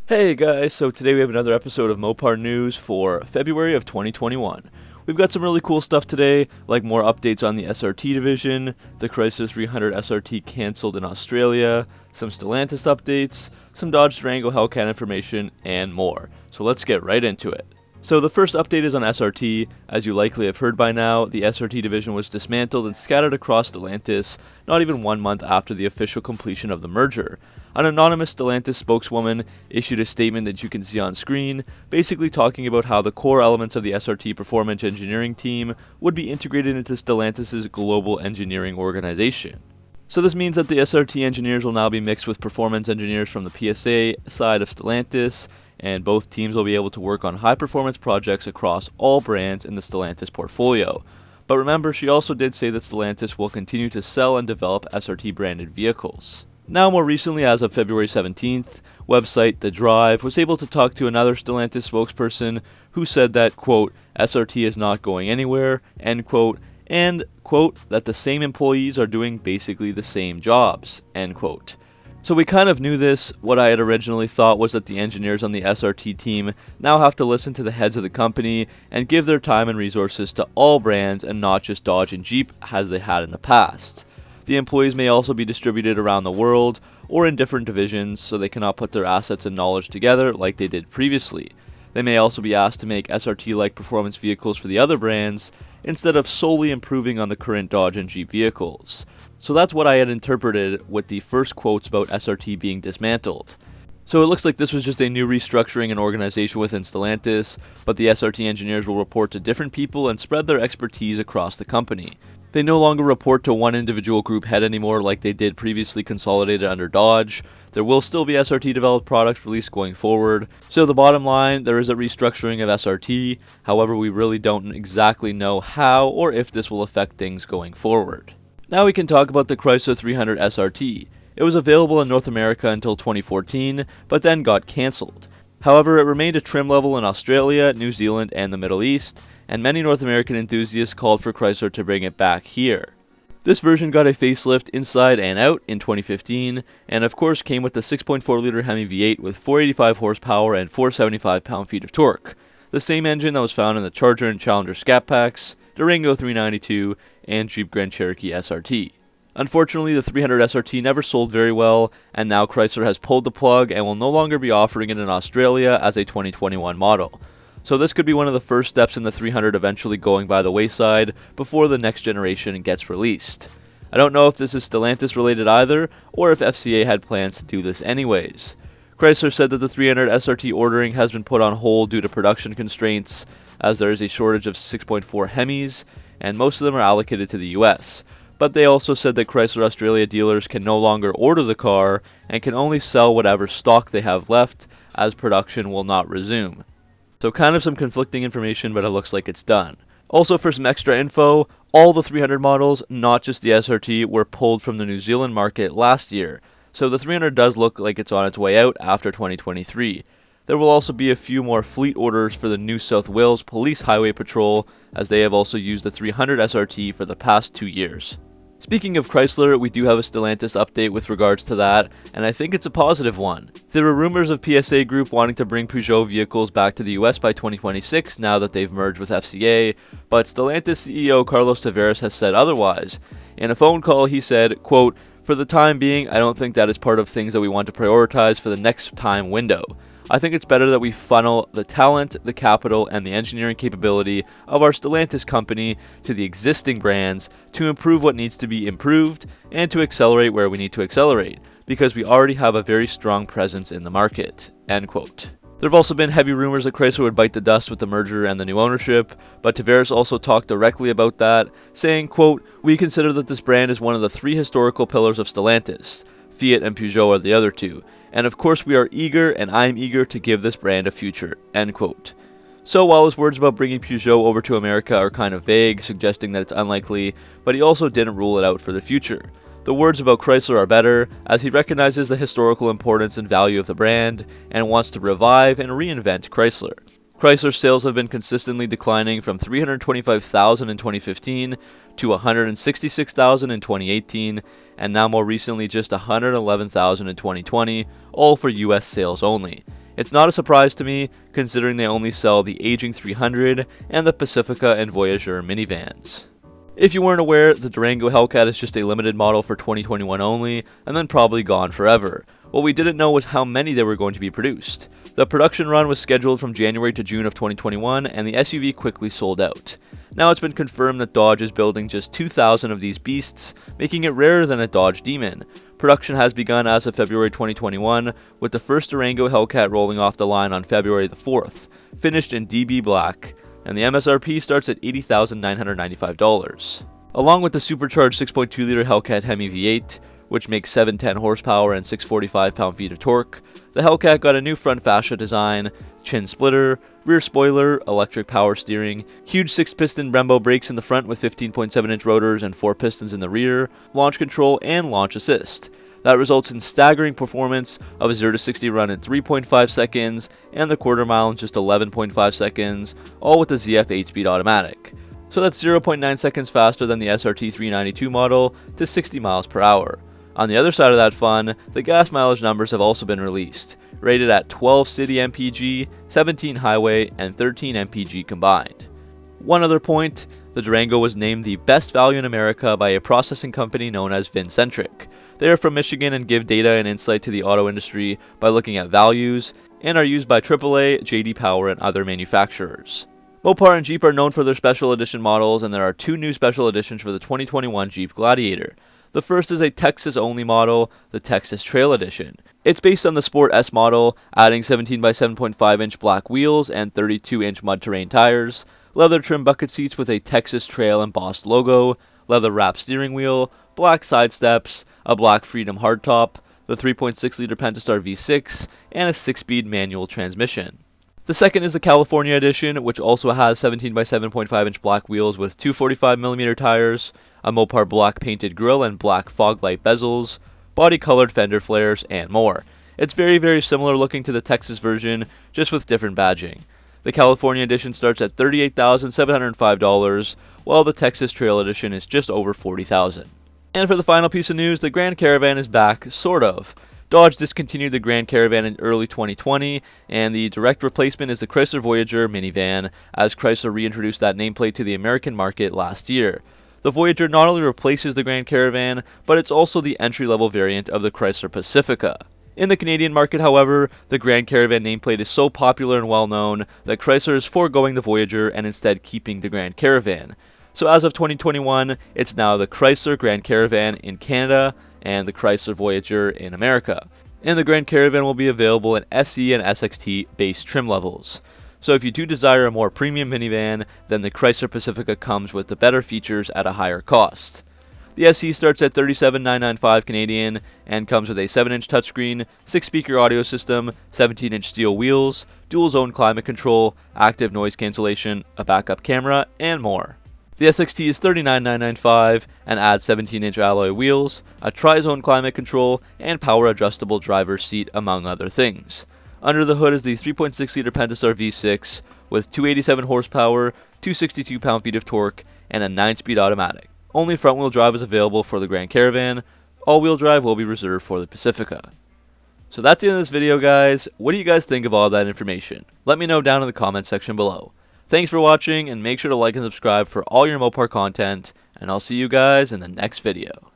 Hey guys, so today we have another episode of Mopar News for February of 2021. We've got some really cool stuff today, like more updates on the SRT Division, the Chrysler 300 SRT cancelled in Australia, some Stellantis updates, some Dodge Durango Hellcat information, and more. So let's get right into it. So the first update is on SRT. As you likely have heard by now, the SRT division was dismantled and scattered across Stellantis not even 1 month after the official completion of the merger. An anonymous Stellantis spokeswoman issued a statement that you can see on screen, basically talking about how the core elements of the SRT performance engineering team would be integrated into Stellantis' global engineering organization. So this means that the SRT engineers will now be mixed with performance engineers from the PSA side of Stellantis, and both teams will be able to work on high-performance projects across all brands in the Stellantis portfolio. But remember, she also did say that Stellantis will continue to sell and develop SRT-branded vehicles. Now, more recently, as of February 17th, website The Drive was able to talk to another Stellantis spokesperson who said that, quote, SRT is not going anywhere, end quote, and, quote, that the same employees are doing basically the same jobs, end quote. So we kind of knew this. What I had originally thought was that the engineers on the SRT team now have to listen to the heads of the company and give their time and resources to all brands and not just Dodge and Jeep as they had in the past. The employees may also be distributed around the world or in different divisions so they cannot put their assets and knowledge together like they did previously. They may also be asked to make SRT-like performance vehicles for the other brands instead of solely improving on the current Dodge and Jeep vehicles. So that's what I had interpreted with the first quotes about SRT being dismantled. So it looks like this was just a new restructuring and organization within Stellantis, but the SRT engineers will report to different people and spread their expertise across the company. They no longer report to one individual group head anymore like they did previously consolidated under Dodge. There will still be SRT developed products released going forward. So the bottom line, there is a restructuring of SRT. However, we really don't exactly know how or if this will affect things going forward. Now we can talk about the Chrysler 300 SRT. It was available in North America until 2014, but then got cancelled. However, it remained a trim level in Australia, New Zealand, and the Middle East, and many North American enthusiasts called for Chrysler to bring it back here. This version got a facelift inside and out in 2015, and of course came with the 6.4-liter Hemi V8 with 485 horsepower and 475 pound-feet of torque, the same engine that was found in the Charger and Challenger Scat Packs, Durango 392, and Jeep Grand Cherokee SRT. Unfortunately, the 300 SRT never sold very well, and now Chrysler has pulled the plug and will no longer be offering it in Australia as a 2021 model. So this could be one of the first steps in the 300 eventually going by the wayside before the next generation gets released. I don't know if this is Stellantis related either, or if FCA had plans to do this anyways. Chrysler said that the 300 SRT ordering has been put on hold due to production constraints, as there is a shortage of 6.4 Hemis, and most of them are allocated to the US. But they also said that Chrysler Australia dealers can no longer order the car and can only sell whatever stock they have left, as production will not resume. So kind of some conflicting information, but it looks like it's done. Also, for some extra info, all the 300 models, not just the SRT, were pulled from the New Zealand market last year. So the 300 does look like it's on its way out after 2023. There will also be a few more fleet orders for the New South Wales Police Highway Patrol, as they have also used the 300 SRT for the past 2 years. Speaking of Chrysler, we do have a Stellantis update with regards to that, and I think it's a positive one. There were rumors of PSA Group wanting to bring Peugeot vehicles back to the US by 2026 now that they've merged with FCA, but Stellantis CEO Carlos Tavares has said otherwise. In a phone call, he said, quote, "For the time being, I don't think that is part of things that we want to prioritize for the next time window. I think it's better that we funnel the talent, the capital, and the engineering capability of our Stellantis company to the existing brands to improve what needs to be improved and to accelerate where we need to accelerate, because we already have a very strong presence in the market." End quote. There have also been heavy rumors that Chrysler would bite the dust with the merger and the new ownership, but Tavares also talked directly about that, saying, quote, "We consider that this brand is one of the 3 historical pillars of Stellantis. Fiat and Peugeot are the other 2. And of course we are eager, and I am eager to give this brand a future." End quote. So while his words about bringing Peugeot over to America are kind of vague, suggesting that it's unlikely, but he also didn't rule it out for the future. The words about Chrysler are better, as he recognizes the historical importance and value of the brand, and wants to revive and reinvent Chrysler. Chrysler sales have been consistently declining from 325,000 in 2015 to 166,000 in 2018, and now more recently just 111,000 in 2020, all for US sales only. It's not a surprise to me, considering they only sell the aging 300 and the Pacifica and Voyager minivans. If you weren't aware, the Durango Hellcat is just a limited model for 2021 only, and then probably gone forever. What we didn't know was how many there were going to be produced. The production run was scheduled from January to June of 2021, and the SUV quickly sold out. Now it's been confirmed that Dodge is building just 2,000 of these beasts, making it rarer than a Dodge Demon. Production has begun as of February 2021, with the first Durango Hellcat rolling off the line on February the 4th, finished in DB black, and the MSRP starts at $80,995. Along with the supercharged 6.2-liter Hellcat Hemi V8, which makes 710 horsepower and 645 pound-feet of torque, the Hellcat got a new front fascia design, chin splitter, rear spoiler, electric power steering, huge 6-piston Brembo brakes in the front with 15.7-inch rotors and 4 pistons in the rear, launch control, and launch assist. That results in staggering performance of a 0 to 60 run in 3.5 seconds and the quarter mile in just 11.5 seconds, all with the ZF 8-speed automatic. So that's 0.9 seconds faster than the SRT 392 model to 60 miles per hour. On the other side of that fun, the gas mileage numbers have also been released, rated at 12 city mpg, 17 highway, and 13 mpg combined. One other point, the Durango was named the best value in America by a processing company known as Vincentric. They are from Michigan and give data and insight to the auto industry by looking at values, and are used by AAA, JD Power, and other manufacturers. Mopar and Jeep are known for their special edition models, and there are 2 new special editions for the 2021 Jeep Gladiator. The first is a Texas-only model, the Texas Trail Edition. It's based on the Sport S model, adding 17 by 7.5-inch black wheels and 32-inch mud-terrain tires, leather trim bucket seats with a Texas Trail embossed logo, leather-wrapped steering wheel, black side steps, a black Freedom hardtop, the 3.6-liter Pentastar V6, and a 6-speed manual transmission. The second is the California Edition, which also has 17 by 7.5-inch black wheels with 245mm tires, a Mopar black painted grille and black fog light bezels, body-colored fender flares, and more. It's very similar looking to the Texas version, just with different badging. The California Edition starts at $38,705, while the Texas Trail Edition is just over $40,000. And for the final piece of news, the Grand Caravan is back, sort of. Dodge discontinued the Grand Caravan in early 2020, and the direct replacement is the Chrysler Voyager minivan, as Chrysler reintroduced that nameplate to the American market last year. The Voyager not only replaces the Grand Caravan, but it's also the entry-level variant of the Chrysler Pacifica. In the Canadian market, however, the Grand Caravan nameplate is so popular and well-known that Chrysler is foregoing the Voyager and instead keeping the Grand Caravan. So as of 2021, it's now the Chrysler Grand Caravan in Canada and the Chrysler Voyager in America. And the Grand Caravan will be available in SE and SXT base trim levels. So if you do desire a more premium minivan, then the Chrysler Pacifica comes with the better features at a higher cost. The SE starts at $37,995 Canadian and comes with a 7-inch touchscreen, 6-speaker audio system, 17-inch steel wheels, dual-zone climate control, active noise cancellation, a backup camera, and more. The SXT is $39,995 and adds 17-inch alloy wheels, a tri-zone climate control, and power-adjustable driver's seat, among other things. Under the hood is the 3.6-liter Pentastar V6 with 287 horsepower, 262 pound-feet of torque, and a 9-speed automatic. Only front-wheel drive is available for the Grand Caravan. All-wheel drive will be reserved for the Pacifica. So that's the end of this video, guys. What do you guys think of all that information? Let me know down in the comment section below. Thanks for watching, and make sure to like and subscribe for all your Mopar content, and I'll see you guys in the next video.